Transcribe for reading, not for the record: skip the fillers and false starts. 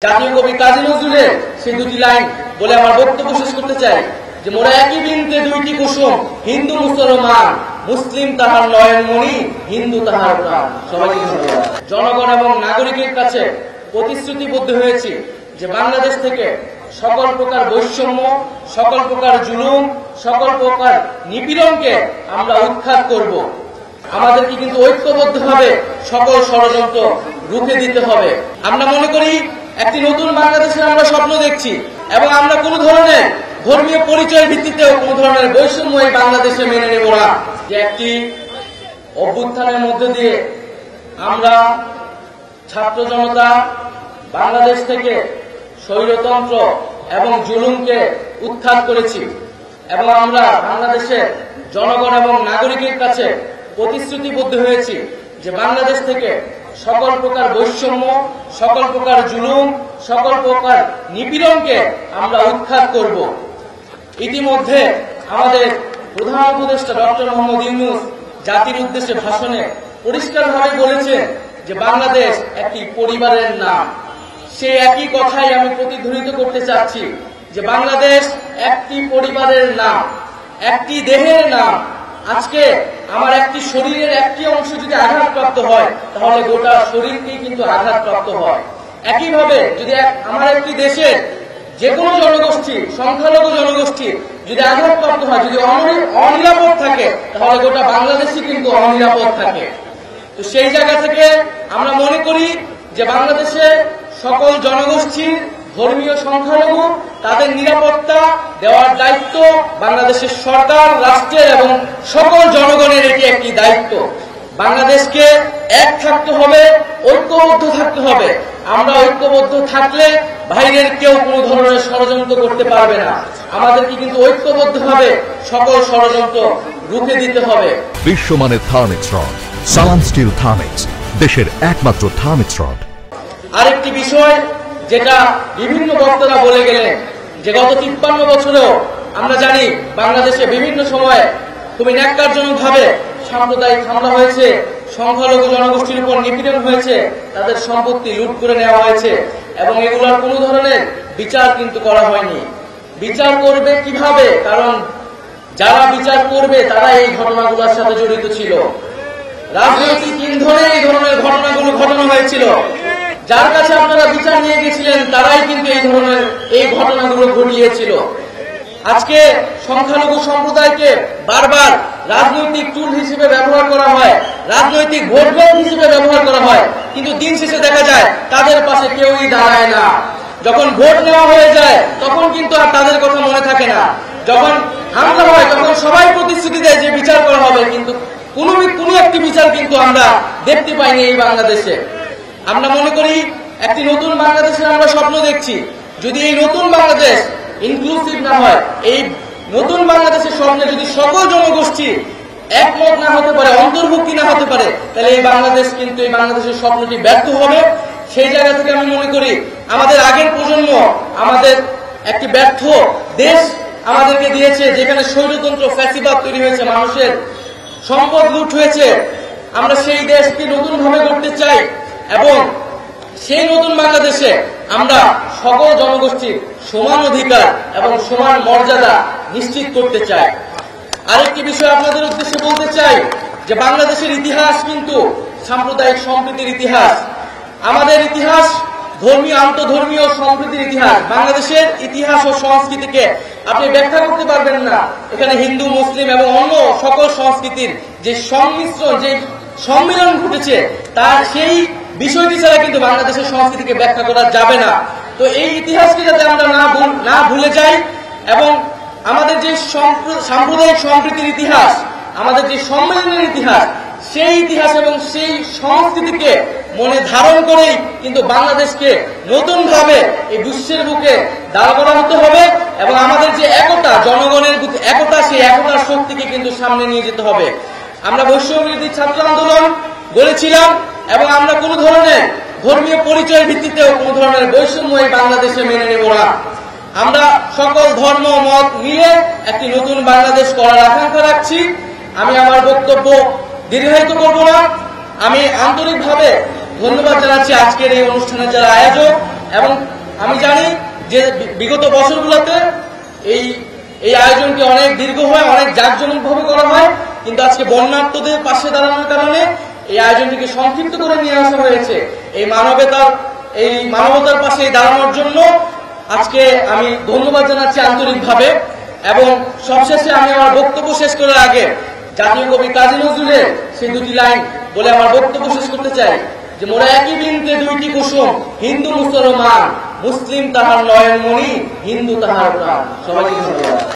জাতীয় কবি কাজী নজরুলের সেই দুটি লাইন বলে আমার বক্তব্য শেষ করতে চাই যে মোরা একই বৃন্তে দুইটি কুসুম, হিন্দু মুসলমান, মুসলিম তাহার নয়নমণি, হিন্দু তাহার প্রাণ। সবাইকে ধন্যবাদ। জনগণ এবং নাগরিকের কাছে প্রতিশ্রুতিবদ্ধ হয়েছি যে বাংলাদেশ থেকে সকল প্রকার বৈষম্য, সকল প্রকার জুলুম, সকল প্রকার নিপীড়নকে আমরা উৎখাত করব। আমাদেরকে কিন্তু ঐক্যবদ্ধভাবে সকল ষড়যন্ত্র রুখে দিতে হবে। আমরা মনে করি একটি নতুন বাংলাদেশের আমরা স্বপ্ন দেখছি এবং আমরা কোনো ধরনের ধর্মীয় পরিচয়ের ভিত্তিতেও কোনো ধরনের বৈষম্য এই বাংলাদেশে মেনে নেব না। যে একটি অভ্যুত্থানের মধ্যে দিয়ে আমরা ছাত্র জনতা বাংলাদেশ থেকে স্বৈরতন্ত্র এবং জুলুমকে উৎখাত করেছি এবং আমরা বাংলাদেশের জনগণ এবং নাগরিকের কাছে প্রতিশ্রুতিবদ্ধ হয়েছি যে বাংলাদেশ থেকে সকল প্রকার বৈষম্য, সকল প্রকার জুলুম, সকল প্রকার নিপীড়নকে আমরা উৎখাত করব। ইতিমধ্যে আমাদের প্রধান উপদেষ্টা ডক্টর মোহাম্মদ ইউনূস জাতির উদ্দেশ্যে ভাষণে পরিষ্কারভাবে বলেছেন যে বাংলাদেশ একটি পরিবারের নাম। সেই একই কথাই আমি প্রতিধ্বনিত করতে চাচ্ছি যে বাংলাদেশ একটি পরিবারের নাম, একটি দেহের নাম। আজকে আমার একটি শরীরের একটি অংশ যদি আঘাতপ্রাপ্ত হয় তাহলে গোটা শরীরকেই কিন্তু আঘাতপ্রাপ্ত হয়। একইভাবে যদি আমার একটি দেশের যে কোনো জনগোষ্ঠী, সংখ্যালঘু জনগোষ্ঠী যদি আঘাতপ্রাপ্ত হয়, যদি অনিরাপদ থাকে তাহলে গোটা বাংলাদেশই কিন্তু অনিরাপদ থাকে। তো সেই জায়গা থেকে আমরা মনে করি যে বাংলাদেশে সকল জনগোষ্ঠীর ধর্মীয় সংখ্যালঘু তাদের নিরাপত্তা দেওয়ার দায়িত্ব বাংলাদেশের সরকার, রাষ্ট্রের এবং সকল জনগণের এটি একটি দায়িত্ব। বাংলাদেশকে এক থাকতে হবে, ঐক্যবদ্ধ থাকতে হবে। আমরা ঐক্যবদ্ধ থাকলে বাইরের কেউ কোনো ধরনের ষড়যন্ত্র করতে পারবে না। আমাদেরকে কিন্তু ঐক্যবদ্ধভাবে সকল ষড়যন্ত্র রুখে দিতে হবে। বিশ্বমানের থার্মিক্স রড, সালাম স্টিল থার্মিক্স, দেশের একমাত্র থার্মিক্স রড। আরেকটি বিষয় যেটা বিভিন্ন বক্তারা বলে গেলেন যে গত 53 বছরেও আমরা জানি বাংলাদেশে বিভিন্ন সময়ে খুবই ন্যাক্কারজনকভাবে সাম্প্রদায়িক হামলা হয়েছে, সংখ্যালঘু জনগোষ্ঠীর উপর নিপীড়ন হয়েছে, তাদের সম্পত্তি লুট করে নেওয়া হয়েছে এবং এগুলোর কোনো ধরনের বিচার কিন্তু করা হয়নি। বিচার করবে কিভাবে? কারণ যারা বিচার করবে তারা এই ঘটনাগুলোর সাথে জড়িত ছিল। রাজনৈতিক ইন্ধনে এই ধরনের ঘটনাগুলো ঘটানো হয়েছিল। যার কাছে আপনারা বিচার নিয়ে গেছিলেন তারাই কিন্তু এই ঘটনাগুলো ঘটিয়েছিল। আজকে সংখ্যালঘু সম্প্রদায়কে বারবার রাজনৈতিক টুল হিসেবে ব্যবহার করা হয়, রাজনৈতিক ভোট ব্যাংক হিসেবে ব্যবহার করা হয়, কিন্তু দিন শেষে দেখা যায় তাদের পাশে কেউই দাঁড়ায় না। যখন ভোট নেওয়া হয়ে যায় তখন কিন্তু আর তাদের কথা মনে থাকে না। যখন হামলা হয় তখন সবাই প্রতিশ্রুতি দেয় যে বিচার করা হবে, কিন্তু কোনো একটি বিচার কিন্তু আমরা দেখতে পাইনি এই বাংলাদেশে। আমরা মনে করি একটি নতুন বাংলাদেশের আমরা স্বপ্ন দেখছি। যদি এই নতুন বাংলাদেশ ইনক্লুসিভ না হয়, এই নতুন বাংলাদেশের স্বপ্নে যদি সকল জনগোষ্ঠী একমত না হতে পারে, অন্তর্ভুক্তি না হতে পারে, তাহলে এই বাংলাদেশের স্বপ্নটি ব্যর্থ হবে। সেই জায়গা থেকে আমি মনে করি আমাদের আগের প্রজন্ম আমাদের একটি ব্যর্থ দেশ আমাদেরকে দিয়েছে, যেখানে স্বৈরতন্ত্র ফ্যাসিবাদ তৈরি হয়েছে, মানুষের সম্পদ লুট হয়েছে। আমরা সেই দেশকে নতুনভাবে গড়তে চাই এবং সেই নতুন বাংলাদেশে আমরা সকল জনগোষ্ঠীর সমান অধিকার এবং সমান মর্যাদা নিশ্চিত করতে চাই। আরেকটি বিষয় আপনাদের উদ্দেশ্যে বলতে চাই যে বাংলাদেশের ইতিহাস কিন্তু সাম্প্রদায়িক সম্প্রীতির ইতিহাস। আমাদের ইতিহাস ধর্মীয়, আন্তধর্মীয় সম্প্রীতির ইতিহাস। বাংলাদেশের ইতিহাস ও সংস্কৃতিকে আপনি ব্যাখ্যা করতে পারবেন না। এখানে হিন্দু, মুসলিম এবং অন্য সকল সংস্কৃতির যে সংমিশ্রণ, যে সম্মেলন ঘটেছে, তার সেই বিষয়টি ছাড়া কিন্তু বাংলাদেশের সংস্কৃতিকে ব্যাখ্যা করা যাবে না। তো এই ইতিহাসকে যাতে আমরা না ভুলে যাই এবং আমাদের যে সাম্প্রদায়িক সম্প্রীতির ইতিহাস, আমাদের যে সম্মেলনের ইতিহাস, সেই ইতিহাস এবং সেই সংস্কৃতিকে মনে ধারণ করেই কিন্তু বাংলাদেশকে নতুনভাবে এই বিশ্বের বুকে দাঁড় করাতে হবে এবং আমাদের যে একতা, জনগণের একতা, সেই একতার শক্তিকে কিন্তু সামনে নিয়ে যেতে হবে। আমরা বৈষম্য বিরোধী ছাত্র আন্দোলন গড়েছিলাম এবং আমরা কোনো ধরনের ধর্মীয় পরিচয়ের ভিত্তিতেও কোনো ধরনের বৈষম্য এই বাংলাদেশে মেনে নেব না। আমরা সকল ধর্ম মত মিলে একটি নতুন বাংলাদেশ করার আকাঙ্ক্ষা রাখছি। আমি আমার বক্তব্য দীর্ঘায়িত করব না। আমি আন্তরিকভাবে ধন্যবাদ জানাচ্ছি আজকের এই অনুষ্ঠানের যারা আয়োজক এবং আমি জানি যে বিগত বছরগুলোতে এই এই আয়োজনটি অনেক দীর্ঘ হয়, অনেক জাঁকজমকভাবে করা হয়, কিন্তু আজকে বন্যার্তদের পাশে দাঁড়ানোর কারণে এই আয়োজনটিকে সংক্ষিপ্ত করে নিয়ে আসা হয়েছে। এই মানবতার পাশে দাঁড়ানোর জন্য আজকে আমি ধন্যবাদ জানাচ্ছি আন্তরিকভাবে। এবং সবশেষে আমি আমার বক্তব্য শেষ করার আগে জাতীয় কবি কাজী নজরুলের সেই দুটি লাইন বলে আমার বক্তব্য শেষ করতে চাই, যে মোরা একই বৃন্তে দুইটি কুসুম, হিন্দু মুসলমান, মুসলিম তাহার নয়নমণি, হিন্দু তাহার প্রাণ। সবাইকে ধন্যবাদ।